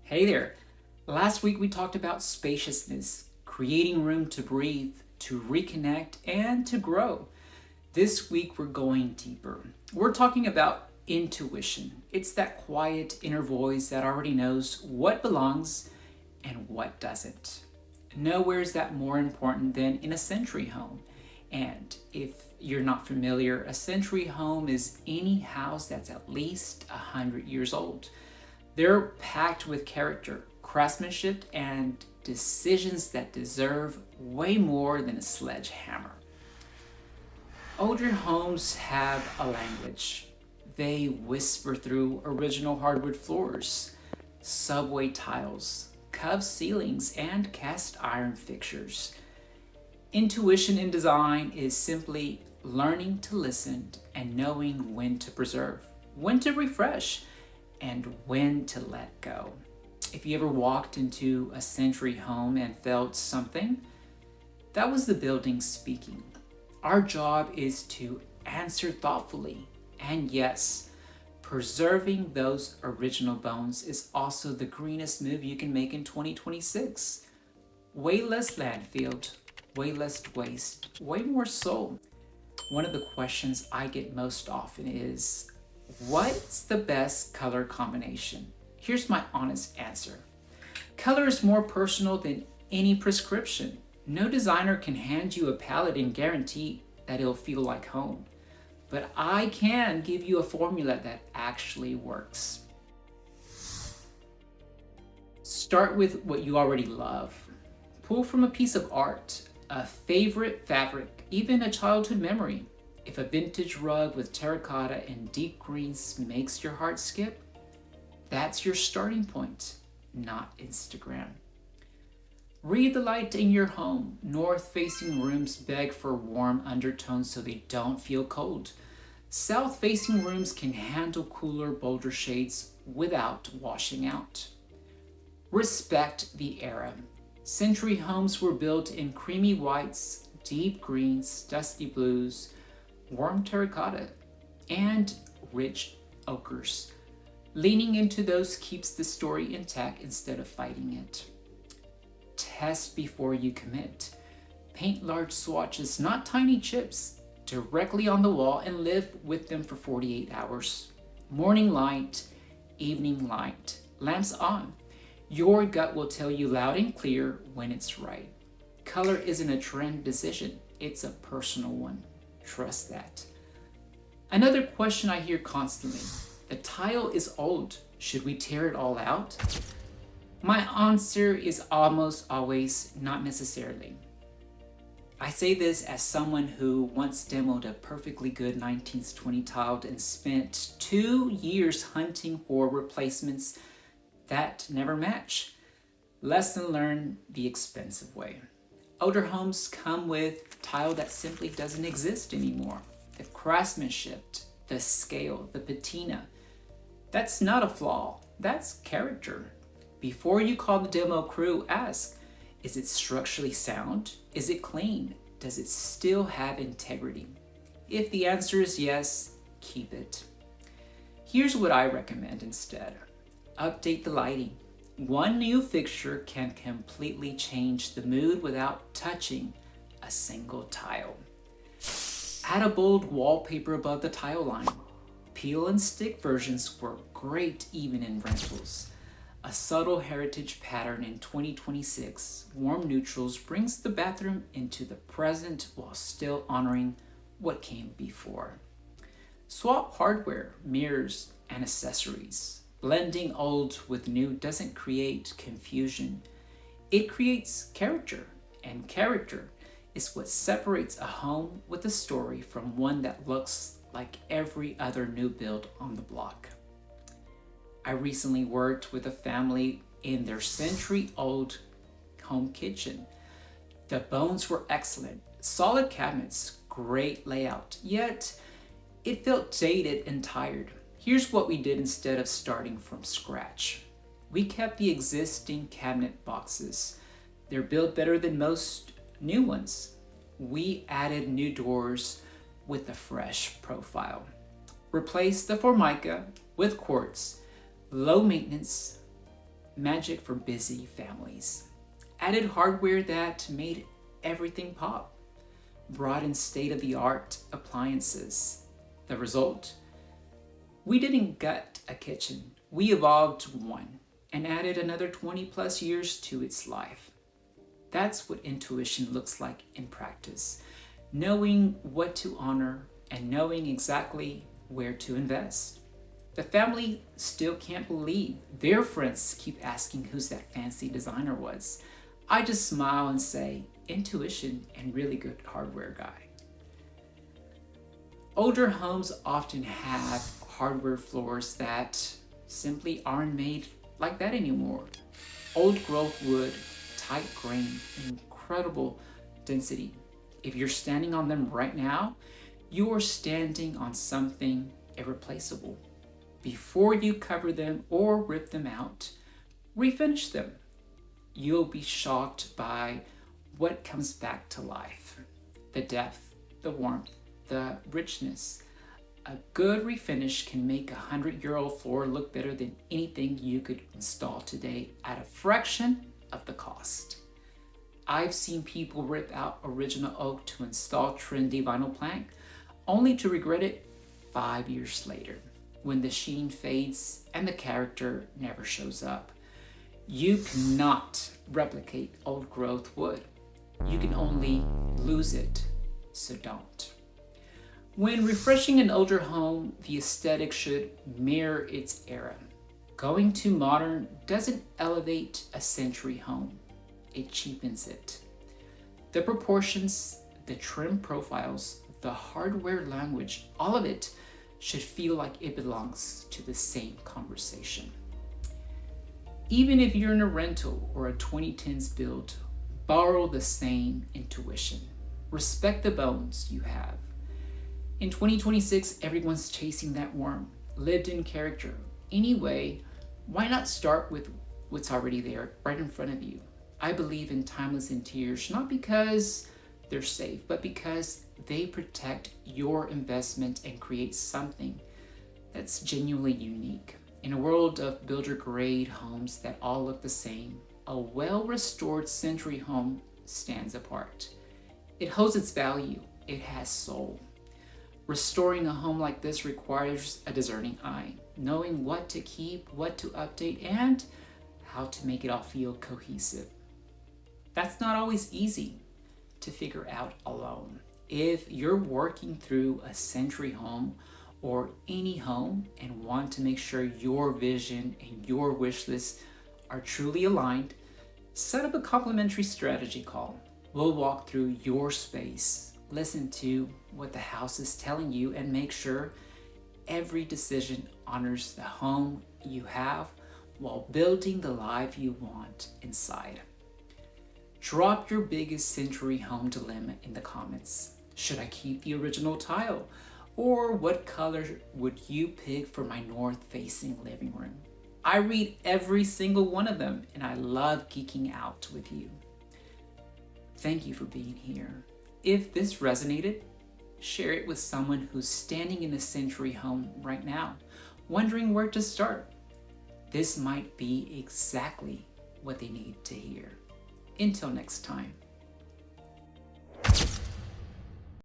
Hey there. Last week we talked about spaciousness, creating room to breathe, to reconnect, and to grow. This week we're going deeper. We're talking about intuition. It's that quiet inner voice that already knows what belongs and what doesn't. Nowhere is that more important than in a century home. And if you're not familiar, a century home is any house that's at least 100 years old. They're packed with character, craftsmanship, and decisions that deserve way more than a sledgehammer. Older homes have a language. They whisper through original hardwood floors, subway tiles, cove ceilings, and cast iron fixtures. Intuition in design is simply learning to listen and knowing when to preserve, when to refresh, and when to let go. If you ever walked into a century home and felt something, that was the building speaking. Our job is to answer thoughtfully. And yes, preserving those original bones is also the greenest move you can make in 2026. Way less landfill, way less waste, way more soul. One of the questions I get most often is, what's the best color combination? Here's my honest answer. Color is more personal than any prescription. No designer can hand you a palette and guarantee that it'll feel like home. But I can give you a formula that actually works. Start with what you already love. Pull from a piece of art, a favorite fabric, even a childhood memory. If a vintage rug with terracotta and deep greens makes your heart skip, that's your starting point, not Instagram. Read the light in your home. North-facing rooms beg for warm undertones so they don't feel cold. South-facing rooms can handle cooler, bolder shades without washing out. Respect the era. Century homes were built in creamy whites, deep greens, dusty blues, warm terracotta, and rich ochres. Leaning into those keeps the story intact instead of fighting it. Test before you commit. Paint large swatches, not tiny chips, directly on the wall and live with them for 48 hours. Morning light, evening light, lamps on. Your gut will tell you loud and clear when it's right. Color isn't a trend decision, it's a personal one. Trust that. Another question I hear constantly, the tile is old. Should we tear it all out? My answer is almost always not necessarily. I say this as someone who once demoed a perfectly good 1920 tile and spent 2 years hunting for replacements that never match. Lesson learned the expensive way. Older homes come with tile that simply doesn't exist anymore. The craftsmanship, the scale, the patina. That's not a flaw, that's character. Before you call the demo crew, ask, is it structurally sound? Is it clean? Does it still have integrity? If the answer is yes, keep it. Here's what I recommend instead. Update the lighting. One new fixture can completely change the mood without touching a single tile. Add a bold wallpaper above the tile line. Peel and stick versions work great even in rentals. A subtle heritage pattern in 2026, warm neutrals brings the bathroom into the present while still honoring what came before. Swap hardware, mirrors, and accessories. Blending old with new doesn't create confusion. It creates character, and character is what separates a home with a story from one that looks like every other new build on the block. I recently worked with a family in their century-old home kitchen. The bones were excellent, solid cabinets, great layout, yet it felt dated and tired. Here's what we did instead of starting from scratch. We kept the existing cabinet boxes. They're built better than most new ones. We added new doors with a fresh profile. Replaced the Formica with quartz, low maintenance, magic for busy families. Added hardware that made everything pop. Brought in state-of-the-art appliances. The result? We didn't gut a kitchen. We evolved one and added another 20 plus years to its life. That's what intuition looks like in practice. Knowing what to honor and knowing exactly where to invest. The family still can't believe their friends keep asking who's that fancy designer was. I just smile and say, intuition and really good hardware guy. Older homes often have hardware floors that simply aren't made like that anymore. Old growth wood, tight grain, incredible density. If you're standing on them right now, you are standing on something irreplaceable. Before you cover them or rip them out, refinish them. You'll be shocked by what comes back to life. The depth, the warmth, the richness. A good refinish can make a 100-year-old floor look better than anything you could install today at a fraction of the cost. I've seen people rip out original oak to install trendy vinyl plank, only to regret it 5 years later, when the sheen fades and the character never shows up. You cannot replicate old growth wood. You can only lose it, so don't. When refreshing an older home, the aesthetic should mirror its era. Going too modern doesn't elevate a century home, it cheapens it. The proportions, the trim profiles, the hardware language, all of it should feel like it belongs to the same conversation. Even if you're in a rental or a 2010s build, borrow the same intuition. Respect the bones you have. In 2026, everyone's chasing that warm, lived-in character. Anyway, why not start with what's already there, right in front of you? I believe in timeless interiors, not because they're safe, but because they protect your investment and create something that's genuinely unique. In a world of builder-grade homes that all look the same, a well-restored century home stands apart. It holds its value. It has soul. Restoring a home like this requires a discerning eye, knowing what to keep, what to update, and how to make it all feel cohesive. That's not always easy to figure out alone. If you're working through a century home or any home and want to make sure your vision and your wish list are truly aligned, set up a complimentary strategy call. We'll walk through your space, listen to what the house is telling you, and make sure every decision honors the home you have while building the life you want inside. Drop your biggest century home dilemma in the comments. Should I keep the original tile? Or what color would you pick for my north-facing living room? I read every single one of them, and I love geeking out with you. Thank you for being here. If this resonated, share it with someone who's standing in a century home right now, wondering where to start. This might be exactly what they need to hear. Until next time.